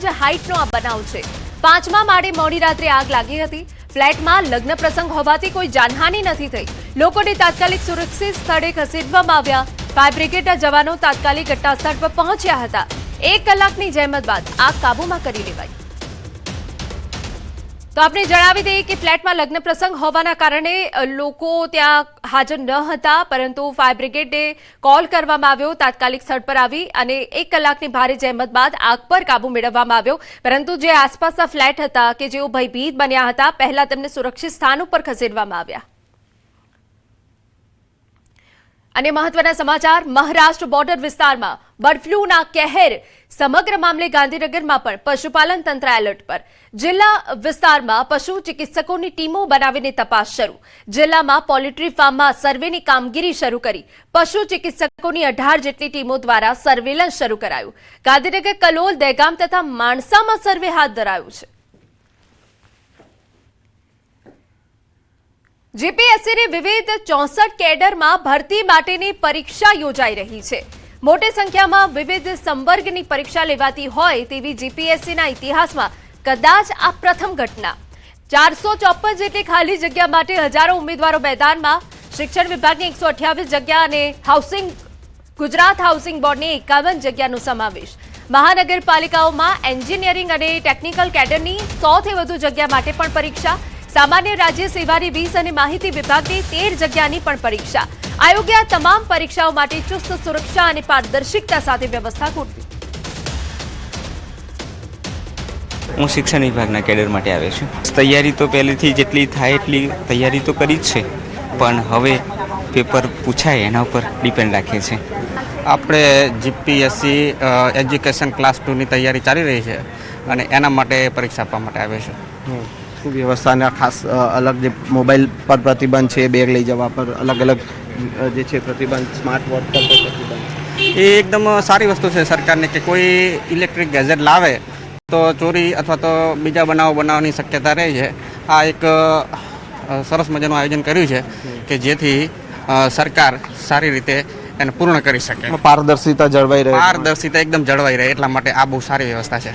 જ હાઈટનો આ બનાવ છે। 5મા માળે મોડી રાત્રે આગ લાગી હતી। ફ્લેટમાં લગ્ન પ્રસંગ હોવાથી કોઈ જાનહાનિ નથી થઈ। લોકોને તાત્કાલિક સુરક્ષિત સ્થળે ખસેડવામાં આવ્યા। ફાયર બ્રિગેડના જવાનો તાત્કાલિક ઘટનાસ્થળ પર પહોંચ્યા હતા। 1 કલાકની જહેમત બાદ આગ કાબૂમાં કરી લેવાઈ। તો આપણે જણાવી દઈએ કે ફ્લેટમાં લગ્ન પ્રસંગ હોવાના કારણે લોકો ત્યાં હાજર ન હતા, પરંતુ ફાયર બ્રિગેડને કોલ કરવામાં આવ્યો। તાત્કાલિક સ્થળ પર આવી અને 1 કલાકની ભારે જહેમત બાદ આગ પર કાબુ મેળવવામાં આવ્યો। પરંતુ જે આસપાસના ફ્લેટ હતા કે જેઓ ભયભીત બન્યા હતા, પહેલા તેમને સુરક્ષિત સ્થાન ઉપર ખસેડવામાં આવ્યા। અને મહત્વના સમાચાર, મહારાષ્ટ્ર બોર્ડર વિસ્તારમાં બર્ડ ફ્લૂના કહેર। સમગ્ર મામલે ગાંધીનગરમાં પણ પશુપાલન તંત્ર એલર્ટ પર। જિલ્લા વિસ્તારમાં પશુ ચિકિત્સકોની ટીમો બનાવીને તપાસ શરૂ। જિલ્લામાં પોલ્ટ્રી ફાર્મમાં સર્વેની કામગીરી શરૂ કરી। પશુ ચિકિત્સકોની 18 જેટલી ટીમો દ્વારા સર્વેલન્સ શરૂ કરાયું। ગાંધીનગર, કલોલ, દહેગામ તથા માણસામાં સર્વે હાથ ધરાયું છે। જીપીએસસીની વિવિધ 64 કેડરમાં ભરતી માટેની પરીક્ષા યોજાઈ રહી છે। મોટી સંખ્યામાં વિવિધ સંવર્ગની પરીક્ષા લેવાતી હોય તેવી જીપીએસસીના ઇતિહાસમાં કદાચ આ પ્રથમ ઘટના। 454 જેટલી ખાલી જગ્યા માટે હજારો ઉમેદવારો મેદાનમાં। શિક્ષણ વિભાગની 128 જગ્યા અને ગુજરાત હાઉસિંગ બોર્ડની 51 જગ્યાનો સમાવેશ। મહાનગરપાલિકાઓમાં એન્જિનિયરિંગ અને ટેકનિકલ કેડરની 100થી વધુ જગ્યા માટે પણ પરીક્ષા। सामान्य राज्य सेवानी 20 અને माहिती विभागनी 13 जग्यानी पण परीक्षा। आयोगे आ तमाम परीक्षाओं माटे चुस्त सुरक्षा અને पारदर्शिता साथे व्यवस्था गोठवी। હું શિક્ષણ વિભાગના કેડર માટે આવ્યો છું। તૈયારી તો પહેલેથી જેટલી થાય એટલી તૈયારી તો કરી જ છે, પણ હવે પેપર પૂછાય એના ઉપર ડિપેન્ડ રાખે છે। આપણે જીપીએસસી એજ્યુકેશન ક્લાસ 2ની તૈયારી ચાલી રહી છે અને એના માટે પરીક્ષા આપવા માટે આવ્યો છું। વ્યવસ્થાના ખાસ અલગ જે મોબાઈલ પર પ્રતિબંધ છે, બેગ લઈ જવા પર અલગ અલગ જે છે પ્રતિબંધ, સ્માર્ટ વોચ પર પ્રતિબંધ, એ એકદમ સારી વસ્તુ છે સરકારને કે કોઈ ઇલેક્ટ્રિક ગેજેટ લાવે તો ચોરી અથવા તો બીજા બનાવવાની શક્યતા રહે છે। આ એક સરસ મજાનું આયોજન કર્યું છે કે જેથી સરકાર સારી રીતે એને પૂર્ણ કરી શકે। પારદર્શિતા જળવાઈ રહે, પારદર્શિતા એકદમ જળવાઈ રહે, એટલા માટે આ બહુ સારી વ્યવસ્થા છે।